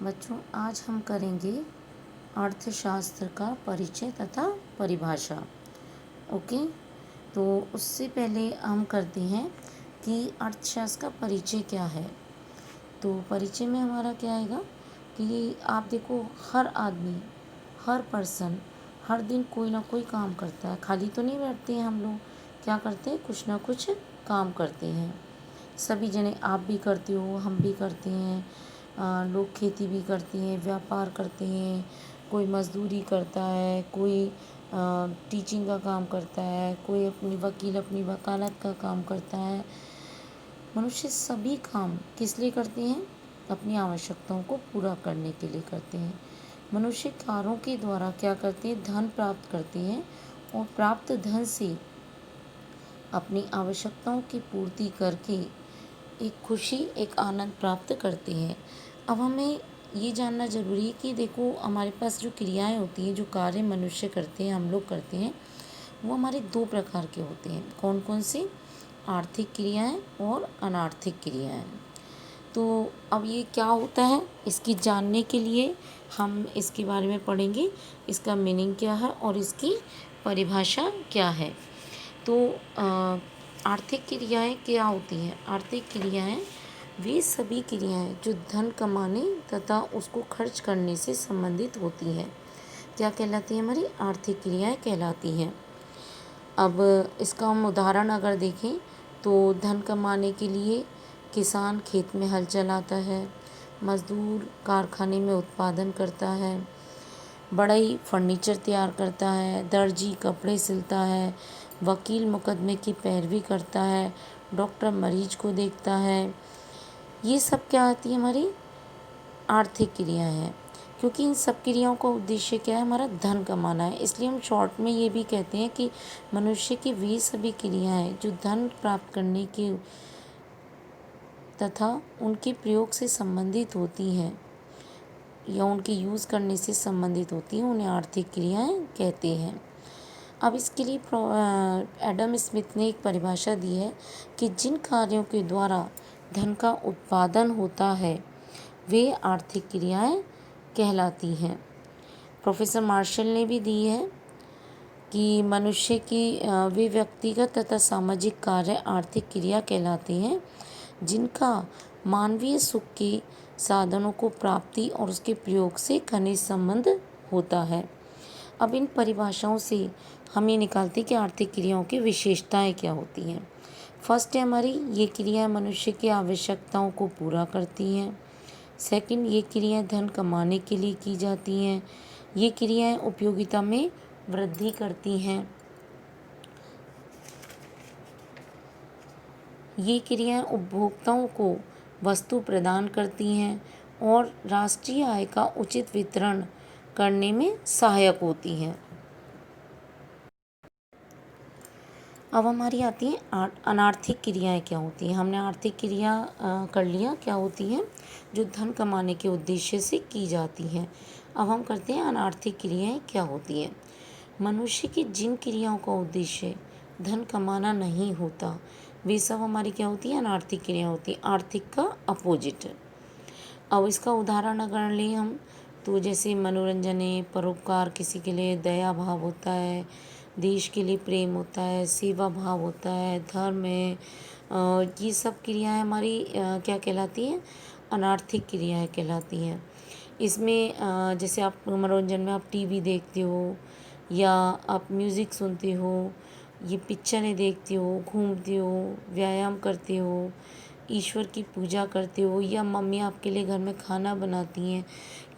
बच्चों, आज हम करेंगे अर्थशास्त्र का परिचय तथा परिभाषा। ओके, तो उससे पहले हम करते हैं कि अर्थशास्त्र का परिचय क्या है। तो परिचय में हमारा क्या आएगा कि आप देखो, हर आदमी, हर पर्सन हर दिन कोई ना कोई काम करता है। खाली तो नहीं बैठते हैं हम लोग, क्या करते हैं, कुछ ना कुछ काम करते हैं। सभी जने, आप भी करते हो, हम भी करते हैं। लोग खेती भी करते हैं, व्यापार करते हैं, कोई मज़दूरी करता है, कोई टीचिंग का काम करता है, कोई अपनी अपनी वकालत का काम करता है। मनुष्य सभी काम किस लिए करते हैं? अपनी आवश्यकताओं को पूरा करने के लिए करते हैं। मनुष्य कार्यों के द्वारा क्या करते हैं? धन प्राप्त करते हैं और प्राप्त धन से अपनी आवश्यकताओं की पूर्ति करके एक खुशी, एक आनंद प्राप्त करते हैं। अब हमें ये जानना ज़रूरी है कि देखो, हमारे पास जो क्रियाएं होती हैं, जो कार्य मनुष्य करते हैं, हम लोग करते हैं, वो हमारे दो प्रकार के होते हैं। कौन कौन से? आर्थिक क्रियाएं और अनार्थिक क्रियाएं। तो अब ये क्या होता है, इसकी जानने के लिए हम इसके बारे में पढ़ेंगे। इसका मीनिंग क्या है और इसकी परिभाषा क्या है। तो आर्थिक क्रियाएं क्या होती हैं? आर्थिक क्रियाएं वे सभी क्रियाएं जो धन कमाने तथा उसको खर्च करने से संबंधित होती हैं। क्या कहलाती हैं? हमारी आर्थिक क्रियाएं कहलाती हैं। अब इसका हम उदाहरण अगर देखें तो धन कमाने के लिए किसान खेत में हल चलाता है, मजदूर कारखाने में उत्पादन करता है, बढ़ई फर्नीचर तैयार करता है, दर्जी कपड़े सिलता है, वकील मुकदमे की पैरवी करता है, डॉक्टर मरीज को देखता है। ये सब क्या आती है? हमारी आर्थिक क्रिया है। क्योंकि इन सब क्रियाओं का उद्देश्य क्या है? हमारा धन कमाना है। इसलिए हम शॉर्ट में ये भी कहते हैं कि मनुष्य की वे सभी क्रियाएं जो धन प्राप्त करने के तथा उनके प्रयोग से संबंधित होती हैं या उनके यूज़ करने से संबंधित होती हैं, उन्हें आर्थिक क्रियाएं कहते हैं। अब इसके लिए एडम स्मिथ ने एक परिभाषा दी है कि जिन कार्यों के द्वारा धन का उत्पादन होता है वे आर्थिक क्रियाएं कहलाती हैं। प्रोफेसर मार्शल ने भी दी है कि मनुष्य की वे व्यक्तिगत तथा सामाजिक कार्य आर्थिक क्रिया कहलाते हैं जिनका मानवीय सुख के साधनों को प्राप्ति और उसके प्रयोग से घनिष्ठ संबंध होता है। अब इन परिभाषाओं से हम ये निकालते हैं कि आर्थिक क्रियाओं की विशेषताएं क्या होती हैं। फर्स्ट है हमारी, ये क्रियाएं मनुष्य की आवश्यकताओं को पूरा करती हैं। सेकंड, ये क्रियाएं धन कमाने के लिए की जाती हैं। ये क्रियाएं उपयोगिता में वृद्धि करती हैं। ये क्रियाएं उपभोक्ताओं को वस्तु प्रदान करती हैं और राष्ट्रीय आय का उचित वितरण करने में सहायक होती हैं। अब हमारी आती हैं अनार्थिक क्रियाएं क्या होती हैं। हमने आर्थिक क्रिया कर लिया क्या होती हैं, जो धन कमाने के उद्देश्य से की जाती हैं। अब हम करते हैं अनार्थिक क्रियाएं क्या होती हैं। मनुष्य की जिन क्रियाओं का उद्देश्य धन कमाना नहीं होता वे सब हमारी क्या होती है? अनार्थिक क्रिया होती है, आर्थिक का अपोजिट। अब इसका उदाहरण अगर लें हम, तो जैसे मनोरंजन है, परोपकार, किसी के लिए दया भाव होता है, देश के लिए प्रेम होता है, सेवा भाव होता है, धर्म है। ये सब क्रियाएं हमारी क्या कहलाती हैं? अनार्थिक क्रियाएं कहलाती हैं। इसमें जैसे आप मनोरंजन में आप टीवी देखते हो या आप म्यूज़िक सुनते हो, ये पिक्चरें देखते हो, घूमते हो, व्यायाम करते हो, ईश्वर की पूजा करते हो या मम्मी आपके लिए घर में खाना बनाती हैं,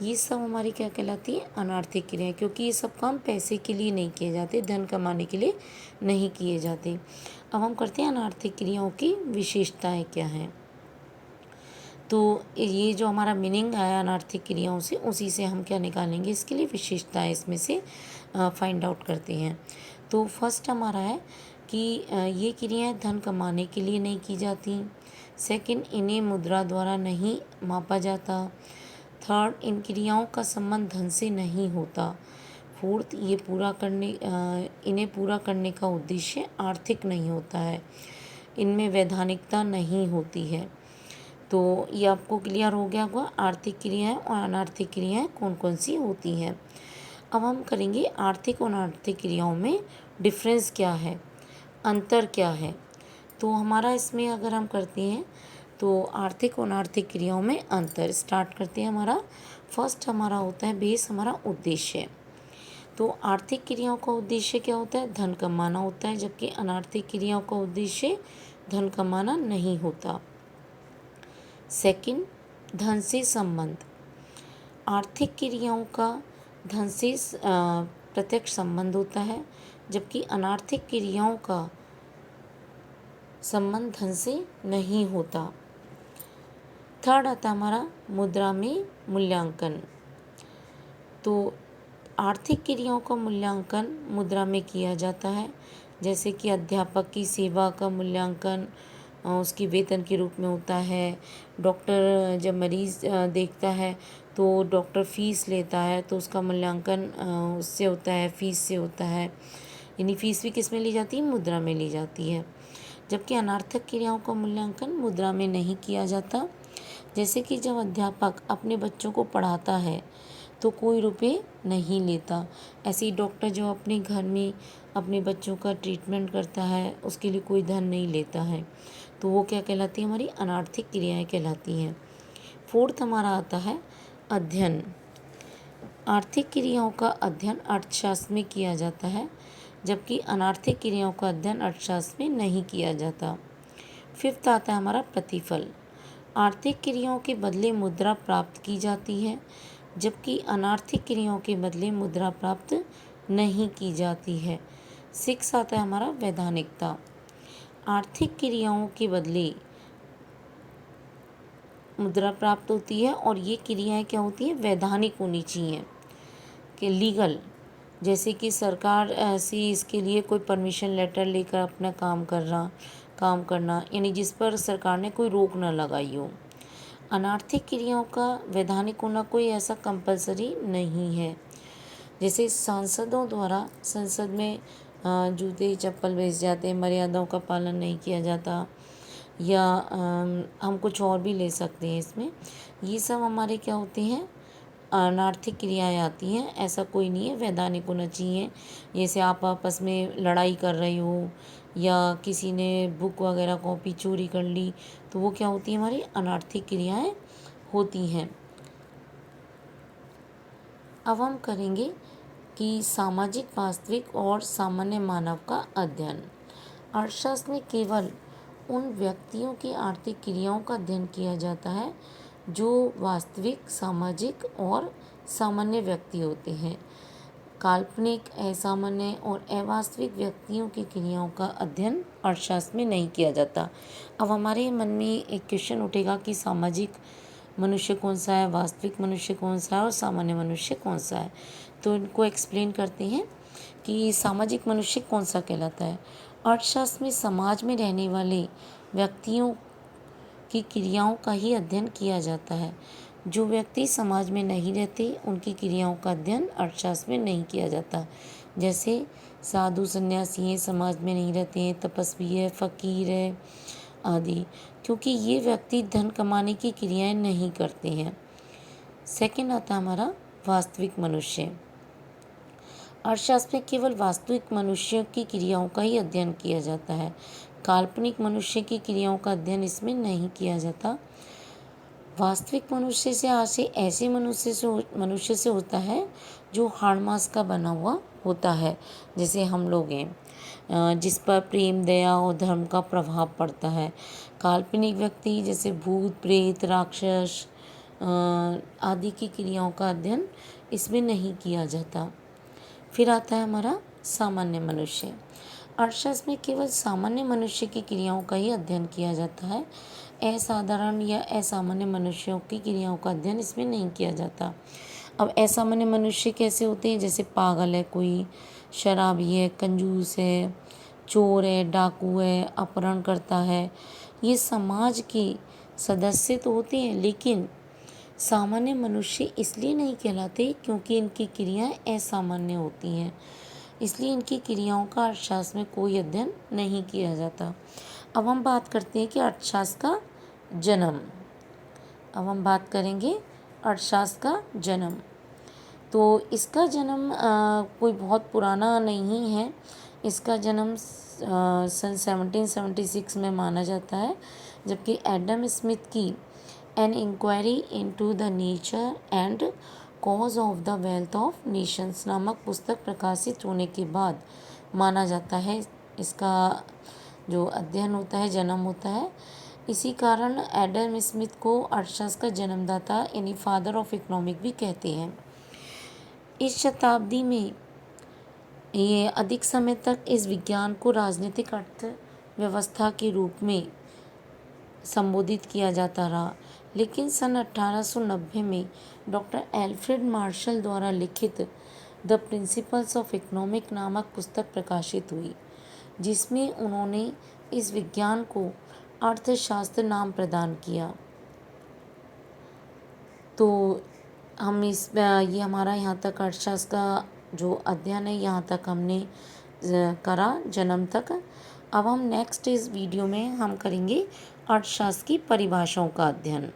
ये सब हमारी क्या कहलाती है? अनार्थिक क्रियाएं। क्योंकि ये सब काम पैसे के लिए नहीं किए जाते, धन कमाने के लिए नहीं किए जाते। अब हम करते हैं अनार्थिक क्रियाओं की विशेषताएं क्या हैं। तो ये जो हमारा मीनिंग आया अनार्थिक क्रियाओं से, उसी से हम क्या निकालेंगे, इसके लिए विशेषताएं इसमें से फाइंड आउट करते हैं। तो फर्स्ट हमारा है कि ये क्रियाएं धन कमाने के लिए नहीं की जाती। सेकंड, इन्हें मुद्रा द्वारा नहीं मापा जाता। थर्ड, इन क्रियाओं का संबंध धन से नहीं होता। फोर्थ, इन्हें पूरा करने का उद्देश्य आर्थिक नहीं होता है। इनमें वैधानिकता नहीं होती है। तो ये आपको क्लियर हो गया होगा आर्थिक क्रियाएं और अनार्थिक क्रियाएं कौन कौन सी होती हैं। अब हम करेंगे आर्थिक और अनार्थिक क्रियाओं में डिफरेंस क्या है, अंतर क्या है। तो हमारा इसमें अगर हम करते हैं तो आर्थिक और अनार्थिक क्रियाओं में अंतर स्टार्ट करते हैं। हमारा फर्स्ट हमारा होता है बेस, हमारा उद्देश्य। तो आर्थिक क्रियाओं का उद्देश्य क्या होता है, धन कमाना होता है, जबकि अनार्थिक क्रियाओं का उद्देश्य धन कमाना नहीं होता। सेकंड, धन से संबंध। आर्थिक क्रियाओं का धन से प्रत्यक्ष संबंध होता है, जबकि अनार्थिक क्रियाओं का संबंध धन से नहीं होता। थर्ड आता हमारा मुद्रा में मूल्यांकन। तो आर्थिक क्रियाओं का मूल्यांकन मुद्रा में किया जाता है, जैसे कि अध्यापक की सेवा का मूल्यांकन उसकी वेतन के रूप में होता है। डॉक्टर जब मरीज़ देखता है तो डॉक्टर फ़ीस लेता है, तो उसका मूल्यांकन उससे होता है, फ़ीस से होता है। यानी फ़ीस भी किस में ली जाती है, मुद्रा में ली जाती है। जबकि अनार्थक क्रियाओं का मूल्यांकन मुद्रा में नहीं किया जाता। जैसे कि जब अध्यापक अपने बच्चों को पढ़ाता है तो कोई रुपए नहीं लेता। ऐसे ही डॉक्टर जो अपने घर में अपने बच्चों का ट्रीटमेंट करता है उसके लिए कोई धन नहीं लेता है। तो वो क्या कहलाती है, हमारी अनार्थिक क्रियाएं कहलाती हैं। फोर्थ हमारा आता है अध्ययन। आर्थिक क्रियाओं का अध्ययन अर्थशास्त्र में किया जाता है, जबकि अनार्थिक क्रियाओं का अध्ययन अर्थशास्त्र में नहीं किया जाता। फिफ्थ आता है हमारा प्रतिफल। आर्थिक क्रियाओं के बदले मुद्रा प्राप्त की जाती है, जबकि अनार्थिक क्रियाओं के बदले मुद्रा प्राप्त नहीं की जाती है। सिक्स आता है हमारा वैधानिकता। आर्थिक क्रियाओं के बदले मुद्रा प्राप्त होती है और ये क्रियाएं क्या होती हैं, वैधानिक होनी चाहिए कि लीगल। जैसे कि सरकार से इसके लिए कोई परमिशन लेटर लेकर अपना काम करना, यानी जिस पर सरकार ने कोई रोक न लगाई हो। अनार्थिक क्रियाओं का वैधानिक होना कोई ऐसा कंपलसरी नहीं है। जैसे सांसदों द्वारा संसद में जूते चप्पल भेज जाते हैं, मर्यादाओं का पालन नहीं किया जाता, या हम कुछ और भी ले सकते हैं इसमें। ये सब हमारे क्या होते हैं, अनार्थिक क्रियाएं आती हैं। ऐसा कोई नहीं है, वैधानिक होना चाहिए। जैसे आप आपस में लड़ाई कर रहे हो या किसी ने बुक वगैरह कॉपी चोरी कर ली, तो वो क्या होती है, हमारी अनार्थिक क्रियाएं होती हैं। अब हम करेंगे कि सामाजिक, वास्तविक और सामान्य मानव का अध्ययन। अर्थशास्त्र में केवल उन व्यक्तियों की आर्थिक क्रियाओं का अध्ययन किया जाता है जो वास्तविक, सामाजिक और सामान्य व्यक्ति होते हैं। काल्पनिक, असामान्य और अवास्तविक व्यक्तियों की क्रियाओं का अध्ययन अर्थशास्त्र में नहीं किया जाता। अब हमारे मन में एक क्वेश्चन उठेगा कि सामाजिक मनुष्य कौन सा है, वास्तविक मनुष्य कौन सा है और सामान्य मनुष्य कौन सा है। तो इनको एक्सप्लेन करते हैं कि सामाजिक मनुष्य कौन सा कहलाता है। अर्थशास्त्र में समाज में रहने वाले व्यक्तियों की क्रियाओं का ही अध्ययन किया जाता है। जो व्यक्ति समाज में नहीं रहते उनकी क्रियाओं का अध्ययन अर्थशास्त्र में नहीं किया जाता। जैसे साधु सन्यासी हैं, समाज में नहीं रहते हैं, तपस्वी है, फ़कीर है आदि, क्योंकि ये व्यक्ति धन कमाने की क्रियाएं नहीं करते हैं। सेकंड आता हमारा वास्तविक मनुष्य। अर्थशास्त्र में केवल वास्तविक मनुष्यों की क्रियाओं का ही अध्ययन किया जाता है। काल्पनिक मनुष्य की क्रियाओं का अध्ययन इसमें नहीं किया जाता। वास्तविक मनुष्य से आशय ऐसे मनुष्य से होता है जो हाड़ मांस का बना हुआ होता है, जैसे हम लोग हैं, जिस पर प्रेम, दया और धर्म का प्रभाव पड़ता है। काल्पनिक व्यक्ति जैसे भूत, प्रेत, राक्षस आदि की क्रियाओं का अध्ययन इसमें नहीं किया जाता। फिर आता है हमारा सामान्य मनुष्य। अर्थशास्त्र में केवल सामान्य मनुष्य की क्रियाओं का ही अध्ययन किया जाता है। असाधारण या असामान्य मनुष्यों की क्रियाओं का अध्ययन इसमें नहीं किया जाता। अब असामान्य मनुष्य कैसे होते हैं, जैसे पागल है कोई, शराबी है, कंजूस है, चोर है, डाकू है, अपहरण करता है। ये समाज के सदस्य तो होते हैं, लेकिन सामान्य मनुष्य इसलिए नहीं कहलाते क्योंकि इनकी क्रियाएं असामान्य होती हैं, इसलिए इनकी क्रियाओं का अर्थशास्त्र में कोई अध्ययन नहीं किया जाता। अब हम बात करते हैं कि अर्थशास्त्र का जन्म। अब हम बात करेंगे अर्थशास्त्र का जन्म। तो इसका जन्म कोई बहुत पुराना नहीं है। इसका जन्म सन 1776 में माना जाता है, जबकि एडम स्मिथ की an inquiry into the nature and cause of the wealth of nations नामक पुस्तक प्रकाशित होने के बाद माना जाता है इसका जो अध्ययन होता है, जन्म होता है। इसी कारण एडम स्मिथ को अर्थशास्त्र का जन्मदाता यानी फादर ऑफ इकोनॉमिक भी कहते हैं। इस शताब्दी में ये अधिक समय तक इस विज्ञान को राजनीतिक अर्थव्यवस्था के रूप में संबोधित किया जाता रहा, लेकिन सन 1890 में डॉक्टर एल्फ्रेड मार्शल द्वारा लिखित द प्रिंसिपल्स ऑफ इकोनॉमिक नामक पुस्तक प्रकाशित हुई, जिसमें उन्होंने इस विज्ञान को अर्थशास्त्र नाम प्रदान किया। तो हम ये हमारा यहाँ तक अर्थशास्त्र का जो अध्ययन है यहाँ तक हमने करा, जन्म तक। अब हम नेक्स्ट इस वीडियो में हम करेंगे अर्थशास्त्र की परिभाषाओं का अध्ययन।